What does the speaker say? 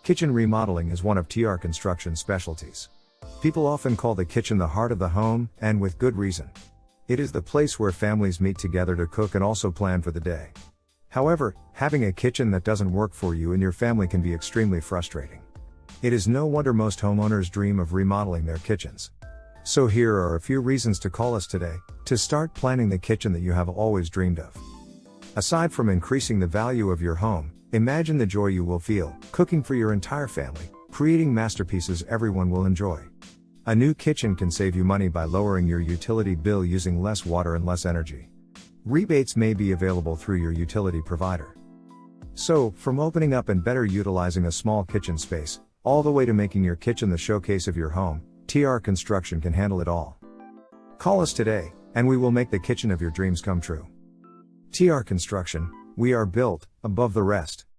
Kitchen remodeling is one of TR Construction's specialties. People often call the kitchen the heart of the home, and with good reason. It is the place where families meet together to cook and also plan for the day. However, having a kitchen that doesn't work for you and your family can be extremely frustrating. It is no wonder most homeowners dream of remodeling their kitchens. So here are a few reasons to call us today, to start planning the kitchen that you have always dreamed of. Aside from increasing the value of your home, imagine the joy you will feel, cooking for your entire family, creating masterpieces everyone will enjoy. A new kitchen can save you money by lowering your utility bill using less water and less energy. Rebates may be available through your utility provider. So, from opening up and better utilizing a small kitchen space, all the way to making your kitchen the showcase of your home, TR Construction can handle it all. Call us today, and we will make the kitchen of your dreams come true. TR Construction, we are built above the rest.